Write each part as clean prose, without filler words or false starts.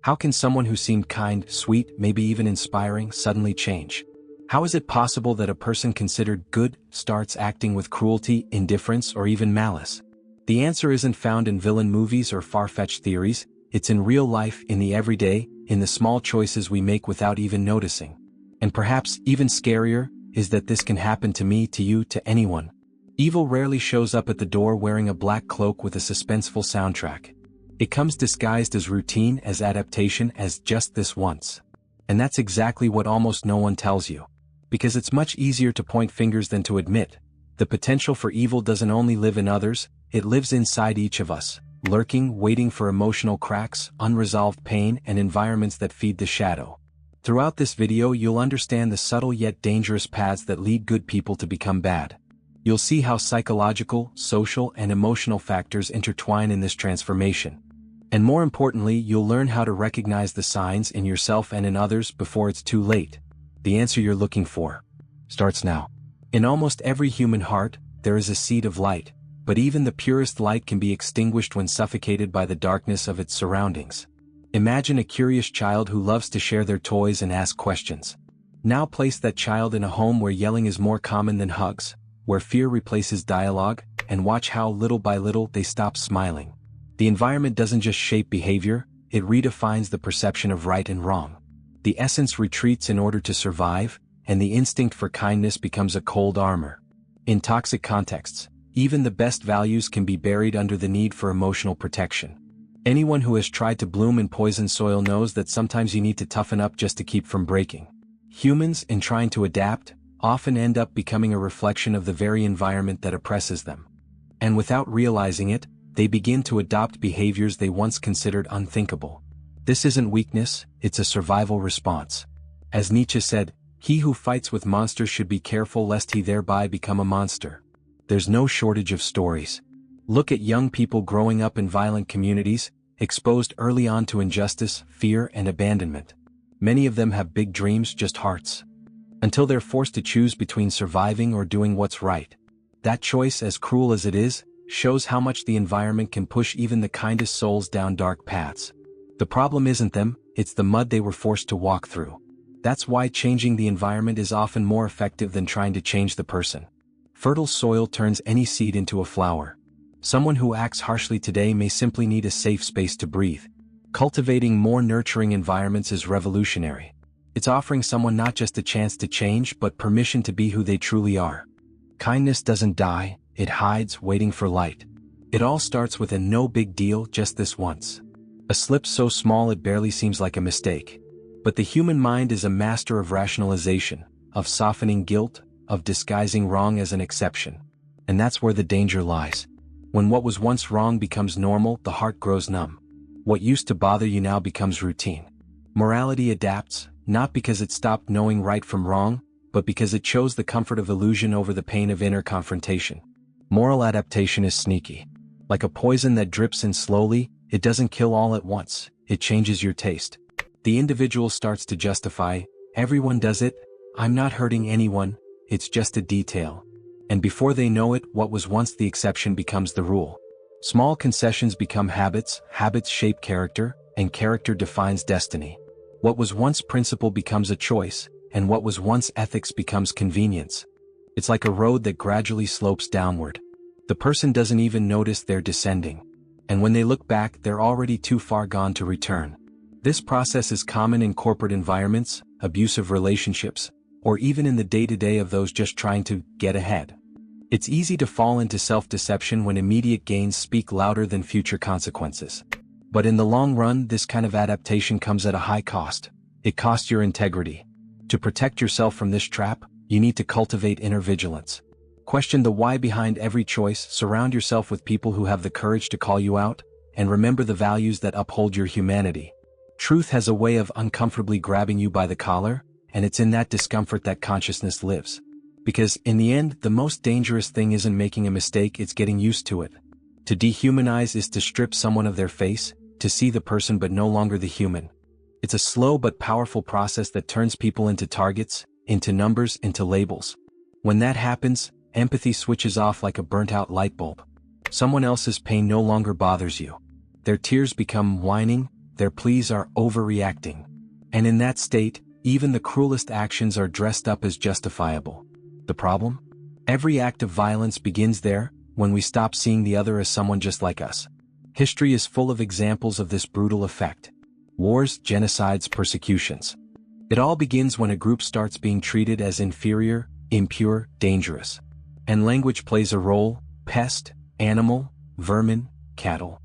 How can someone who seemed kind, sweet, maybe even inspiring, suddenly change? How is it possible that a person considered good starts acting with cruelty, indifference, or even malice? The answer isn't found in villain movies or far-fetched theories, it's in real life, in the everyday, in the small choices we make without even noticing. And perhaps even scarier is that this can happen to me, to you, to anyone. Evil rarely shows up at the door wearing a black cloak with a suspenseful soundtrack. It comes disguised as routine, as adaptation, as just this once. And that's exactly what almost no one tells you. Because it's much easier to point fingers than to admit. The potential for evil doesn't only live in others, it lives inside each of us, lurking, waiting for emotional cracks, unresolved pain, and environments that feed the shadow. Throughout this video you'll understand the subtle yet dangerous paths that lead good people to become bad. You'll see how psychological, social, and emotional factors intertwine in this transformation. And more importantly, you'll learn how to recognize the signs in yourself and in others before it's too late. The answer you're looking for starts now. In almost every human heart, there is a seed of light, but even the purest light can be extinguished when suffocated by the darkness of its surroundings. Imagine a curious child who loves to share their toys and ask questions. Now place that child in a home where yelling is more common than hugs, where fear replaces dialogue, and watch how little by little they stop smiling. The environment doesn't just shape behavior, it redefines the perception of right and wrong. The essence retreats in order to survive, and the instinct for kindness becomes a cold armor. In toxic contexts, even the best values can be buried under the need for emotional protection. Anyone who has tried to bloom in poisoned soil knows that sometimes you need to toughen up just to keep from breaking. Humans, in trying to adapt, often end up becoming a reflection of the very environment that oppresses them. And without realizing it, they begin to adopt behaviors they once considered unthinkable. This isn't weakness, it's a survival response. As Nietzsche said, "He who fights with monsters should be careful lest he thereby become a monster." There's no shortage of stories. Look at young people growing up in violent communities, exposed early on to injustice, fear, and abandonment. Many of them have big dreams, just hearts. Until they're forced to choose between surviving or doing what's right. That choice, as cruel as it is, shows how much the environment can push even the kindest souls down dark paths. The problem isn't them, it's the mud they were forced to walk through. That's why changing the environment is often more effective than trying to change the person. Fertile soil turns any seed into a flower. Someone who acts harshly today may simply need a safe space to breathe. Cultivating more nurturing environments is revolutionary. It's offering someone not just a chance to change but permission to be who they truly are. Kindness doesn't die, it hides, waiting for light. It all starts with a no big deal, just this once. A slip so small it barely seems like a mistake. But the human mind is a master of rationalization, of softening guilt, of disguising wrong as an exception. And that's where the danger lies. When what was once wrong becomes normal, the heart grows numb. What used to bother you now becomes routine. Morality adapts, not because it stopped knowing right from wrong, but because it chose the comfort of illusion over the pain of inner confrontation. Moral adaptation is sneaky. Like a poison that drips in slowly, it doesn't kill all at once, it changes your taste. The individual starts to justify, everyone does it, I'm not hurting anyone, it's just a detail. And before they know it, what was once the exception becomes the rule. Small concessions become habits, habits shape character, and character defines destiny. What was once principle becomes a choice, and what was once ethics becomes convenience. It's like a road that gradually slopes downward. The person doesn't even notice they're descending. And when they look back, they're already too far gone to return. This process is common in corporate environments, abusive relationships, or even in the day-to-day of those just trying to get ahead. It's easy to fall into self-deception when immediate gains speak louder than future consequences. But in the long run, this kind of adaptation comes at a high cost. It costs your integrity. To protect yourself from this trap, you need to cultivate inner vigilance. Question the why behind every choice, surround yourself with people who have the courage to call you out, and remember the values that uphold your humanity. Truth has a way of uncomfortably grabbing you by the collar, and it's in that discomfort that consciousness lives. Because, in the end, the most dangerous thing isn't making a mistake, it's getting used to it. To dehumanize is to strip someone of their face, to see the person but no longer the human. It's a slow but powerful process that turns people into targets, into numbers, into labels. When that happens, empathy switches off like a burnt-out light bulb. Someone else's pain no longer bothers you. Their tears become whining, their pleas are overreacting. And in that state, even the cruelest actions are dressed up as justifiable. The problem? Every act of violence begins there, when we stop seeing the other as someone just like us. History is full of examples of this brutal effect. Wars, genocides, persecutions. It all begins when a group starts being treated as inferior, impure, dangerous. And language plays a role: pest, animal, vermin, cattle.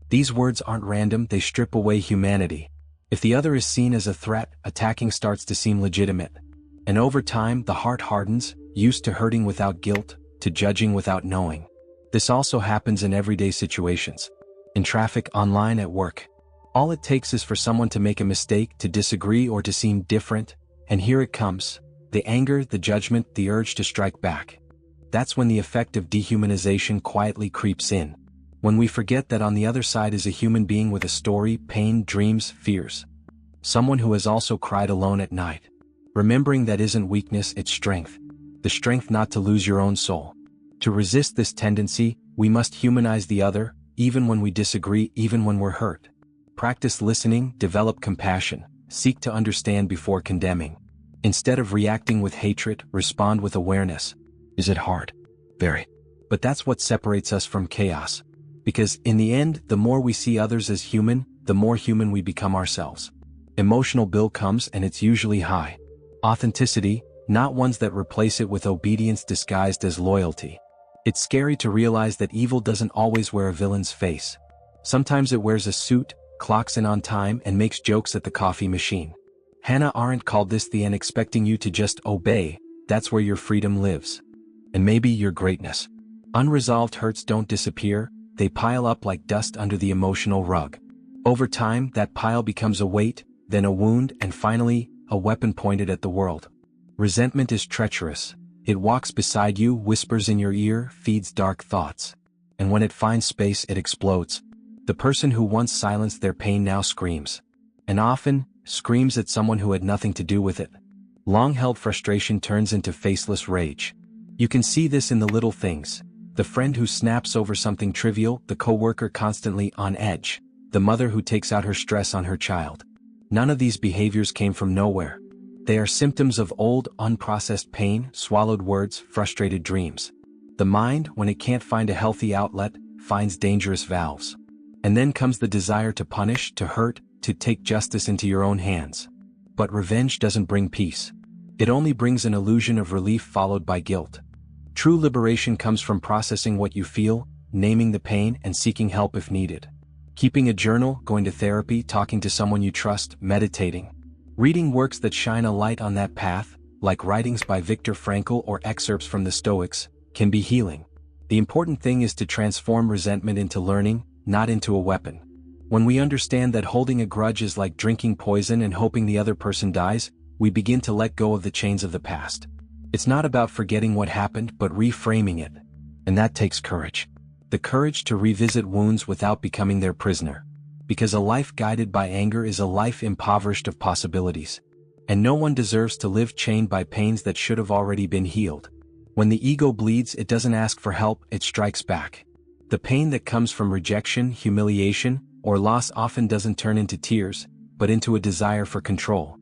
These words aren't random, they strip away humanity. If the other is seen as a threat, attacking starts to seem legitimate. And over time, the heart hardens, used to hurting without guilt, to judging without knowing. This also happens in everyday situations. In traffic, online, at work. All it takes is for someone to make a mistake, to disagree, or to seem different, and here it comes. The anger, the judgment, the urge to strike back. That's when the effect of dehumanization quietly creeps in. When we forget that on the other side is a human being with a story, pain, dreams, fears. Someone who has also cried alone at night. Remembering that isn't weakness, it's strength. The strength not to lose your own soul. To resist this tendency, we must humanize the other, even when we disagree, even when we're hurt. Practice listening, develop compassion, seek to understand before condemning. Instead of reacting with hatred, respond with awareness. Is it hard? Very. But that's what separates us from chaos. Because, in the end, the more we see others as human, the more human we become ourselves. Emotional bill comes and it's usually high. Authenticity, not ones that replace it with obedience disguised as loyalty. It's scary to realize that evil doesn't always wear a villain's face. Sometimes it wears a suit, clocks in on time, and makes jokes at the coffee machine. Hannah Arendt called this the end, expecting you to just obey. That's where your freedom lives. And maybe your greatness. Unresolved hurts don't disappear, they pile up like dust under the emotional rug. Over time, that pile becomes a weight, then a wound, and finally, a weapon pointed at the world. Resentment is treacherous. It walks beside you, whispers in your ear, feeds dark thoughts. And when it finds space, it explodes. The person who once silenced their pain now screams. And often, screams at someone who had nothing to do with it. Long-held frustration turns into faceless rage. You can see this in the little things. The friend who snaps over something trivial, the coworker constantly on edge, the mother who takes out her stress on her child. None of these behaviors came from nowhere. They are symptoms of old, unprocessed pain, swallowed words, frustrated dreams. The mind, when it can't find a healthy outlet, finds dangerous valves. And then comes the desire to punish, to hurt, to take justice into your own hands. But revenge doesn't bring peace. It only brings an illusion of relief followed by guilt. True liberation comes from processing what you feel, naming the pain, and seeking help if needed. Keeping a journal, going to therapy, talking to someone you trust, meditating. Reading works that shine a light on that path, like writings by Viktor Frankl or excerpts from the Stoics, can be healing. The important thing is to transform resentment into learning, not into a weapon. When we understand that holding a grudge is like drinking poison and hoping the other person dies, we begin to let go of the chains of the past. It's not about forgetting what happened but reframing it. And that takes courage. The courage to revisit wounds without becoming their prisoner. Because a life guided by anger is a life impoverished of possibilities. And no one deserves to live chained by pains that should have already been healed. When the ego bleeds, it doesn't ask for help, it strikes back. The pain that comes from rejection, humiliation, or loss often doesn't turn into tears, but into a desire for control.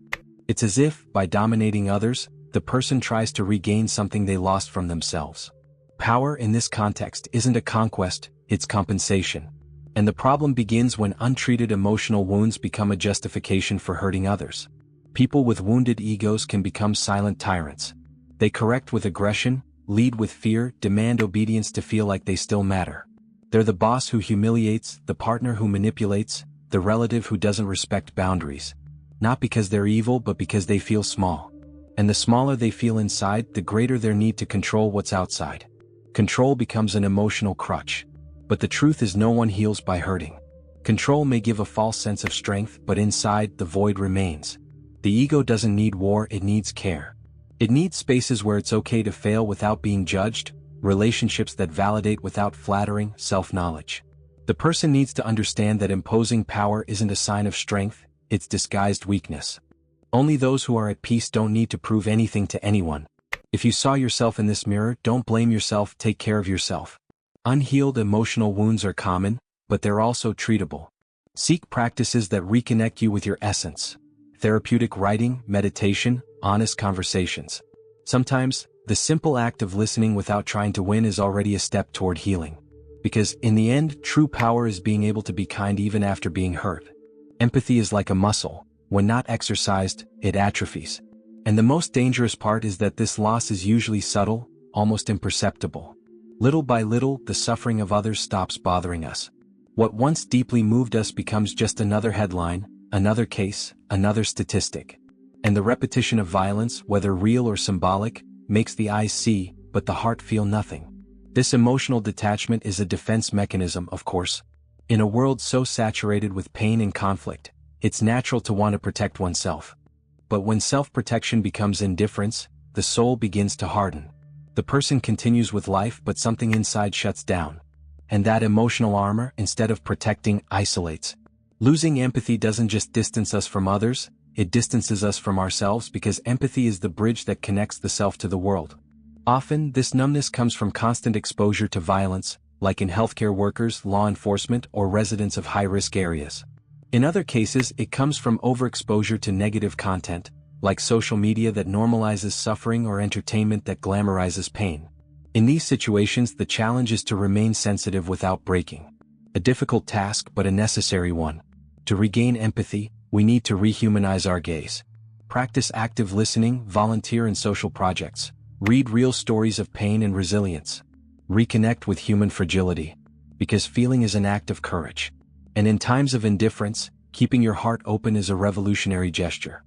It's as if, by dominating others, the person tries to regain something they lost from themselves. Power in this context isn't a conquest, it's compensation. And the problem begins when untreated emotional wounds become a justification for hurting others. People with wounded egos can become silent tyrants. They correct with aggression, lead with fear, demand obedience to feel like they still matter. They're the boss who humiliates, the partner who manipulates, the relative who doesn't respect boundaries. Not because they're evil but because they feel small. And the smaller they feel inside, the greater their need to control what's outside. Control becomes an emotional crutch. But the truth is no one heals by hurting. Control may give a false sense of strength, but inside, the void remains. The ego doesn't need war, it needs care. It needs spaces where it's okay to fail without being judged, relationships that validate without flattering, self-knowledge. The person needs to understand that imposing power isn't a sign of strength, it's disguised weakness. Only those who are at peace don't need to prove anything to anyone. If you saw yourself in this mirror, don't blame yourself, take care of yourself. Unhealed emotional wounds are common, but they're also treatable. Seek practices that reconnect you with your essence. Therapeutic writing, meditation, honest conversations. Sometimes, the simple act of listening without trying to win is already a step toward healing. Because, in the end, true power is being able to be kind even after being hurt. Empathy is like a muscle. When not exercised, it atrophies. And the most dangerous part is that this loss is usually subtle, almost imperceptible. Little by little, the suffering of others stops bothering us. What once deeply moved us becomes just another headline, another case, another statistic. And the repetition of violence, whether real or symbolic, makes the eyes see, but the heart feel nothing. This emotional detachment is a defense mechanism, of course. In a world so saturated with pain and conflict, it's natural to want to protect oneself. But when self-protection becomes indifference, the soul begins to harden. The person continues with life, but something inside shuts down. And that emotional armor, instead of protecting, isolates. Losing empathy doesn't just distance us from others, it distances us from ourselves, because empathy is the bridge that connects the self to the world. Often, this numbness comes from constant exposure to violence, like in healthcare workers, law enforcement, or residents of high-risk areas. In other cases, it comes from overexposure to negative content, like social media that normalizes suffering or entertainment that glamorizes pain. In these situations, the challenge is to remain sensitive without breaking. A difficult task, but a necessary one. To regain empathy, we need to rehumanize our gaze. Practice active listening, volunteer in social projects. Read real stories of pain and resilience. Reconnect with human fragility. Because feeling is an act of courage. And in times of indifference, keeping your heart open is a revolutionary gesture.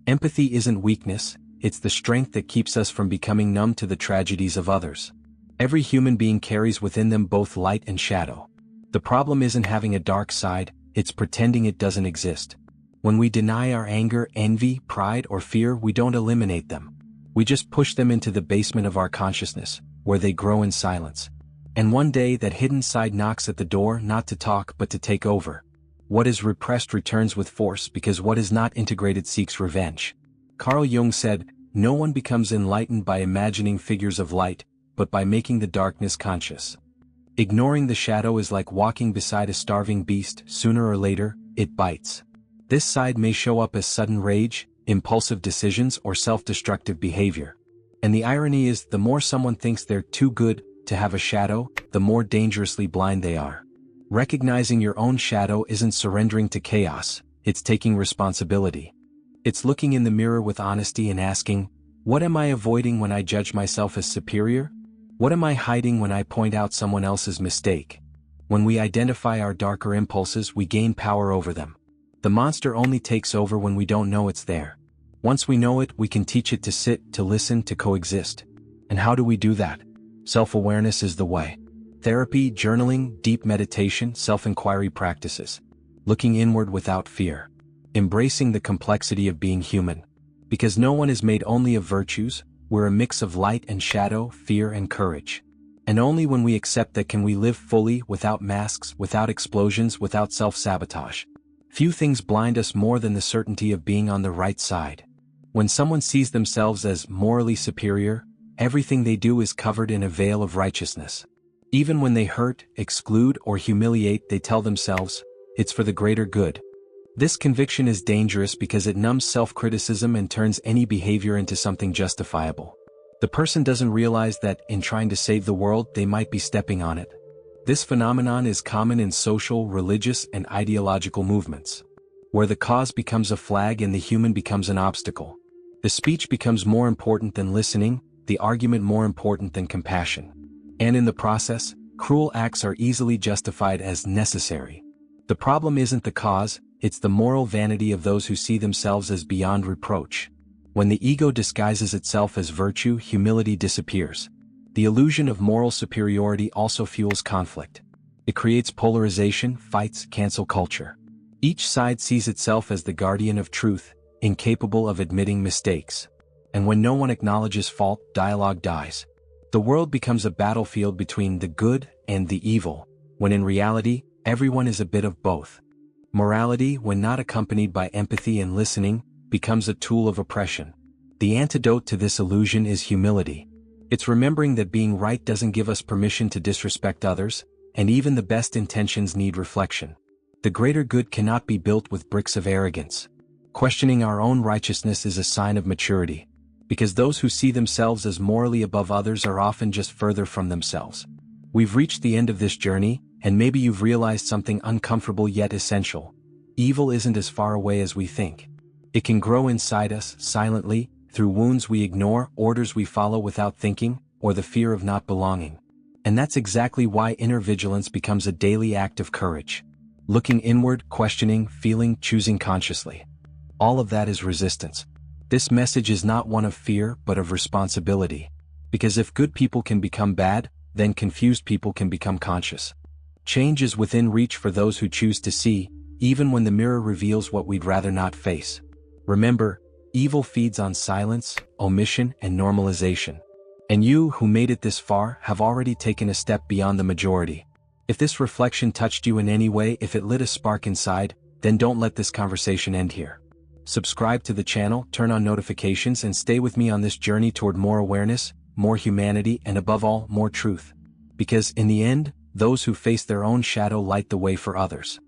Empathy isn't weakness, it's the strength that keeps us from becoming numb to the tragedies of others. Every human being carries within them both light and shadow. The problem isn't having a dark side, it's pretending it doesn't exist. When we deny our anger, envy, pride, or fear, we don't eliminate them. We just push them into the basement of our consciousness, where they grow in silence. And one day that hidden side knocks at the door, not to talk but to take over. What is repressed returns with force, because what is not integrated seeks revenge. Carl Jung said, "No one becomes enlightened by imagining figures of light, but by making the darkness conscious." Ignoring the shadow is like walking beside a starving beast. Sooner or later, it bites. This side may show up as sudden rage, impulsive decisions, or self-destructive behavior. And the irony is, the more someone thinks they're too good to have a shadow, the more dangerously blind they are. Recognizing your own shadow isn't surrendering to chaos, it's taking responsibility. It's looking in the mirror with honesty and asking, what am I avoiding when I judge myself as superior? What am I hiding when I point out someone else's mistake? When we identify our darker impulses, we gain power over them. The monster only takes over when we don't know it's there. Once we know it, we can teach it to sit, to listen, to coexist. And how do we do that? Self-awareness is the way. Therapy, journaling, deep meditation, self-inquiry practices. Looking inward without fear. Embracing the complexity of being human. Because no one is made only of virtues, we're a mix of light and shadow, fear and courage. And only when we accept that can we live fully, without masks, without explosions, without self-sabotage. Few things blind us more than the certainty of being on the right side. When someone sees themselves as morally superior, everything they do is covered in a veil of righteousness. Even when they hurt, exclude, or humiliate, they tell themselves, it's for the greater good. This conviction is dangerous because it numbs self-criticism and turns any behavior into something justifiable. The person doesn't realize that, in trying to save the world, they might be stepping on it. This phenomenon is common in social, religious, and ideological movements, where the cause becomes a flag and the human becomes an obstacle. The speech becomes more important than listening, the argument more important than compassion. And in the process, cruel acts are easily justified as necessary. The problem isn't the cause, it's the moral vanity of those who see themselves as beyond reproach. When the ego disguises itself as virtue, humility disappears. The illusion of moral superiority also fuels conflict. It creates polarization, fights, cancel culture. Each side sees itself as the guardian of truth, incapable of admitting mistakes. And when no one acknowledges fault, dialogue dies. The world becomes a battlefield between the good and the evil, when in reality, everyone is a bit of both. Morality, when not accompanied by empathy and listening, becomes a tool of oppression. The antidote to this illusion is humility. It's remembering that being right doesn't give us permission to disrespect others, and even the best intentions need reflection. The greater good cannot be built with bricks of arrogance. Questioning our own righteousness is a sign of maturity, because those who see themselves as morally above others are often just further from themselves. We've reached the end of this journey, and maybe you've realized something uncomfortable yet essential. Evil isn't as far away as we think. It can grow inside us, silently, through wounds we ignore, orders we follow without thinking, or the fear of not belonging. And that's exactly why inner vigilance becomes a daily act of courage. Looking inward, questioning, feeling, choosing consciously. All of that is resistance. This message is not one of fear, but of responsibility. Because if good people can become bad, then confused people can become conscious. Change is within reach for those who choose to see, even when the mirror reveals what we'd rather not face. Remember, evil feeds on silence, omission, and normalization. And you, who made it this far, have already taken a step beyond the majority. If this reflection touched you in any way, if it lit a spark inside, then don't let this conversation end here. Subscribe to the channel, turn on notifications, and stay with me on this journey toward more awareness, more humanity, and above all, more truth. Because in the end, those who face their own shadow light the way for others.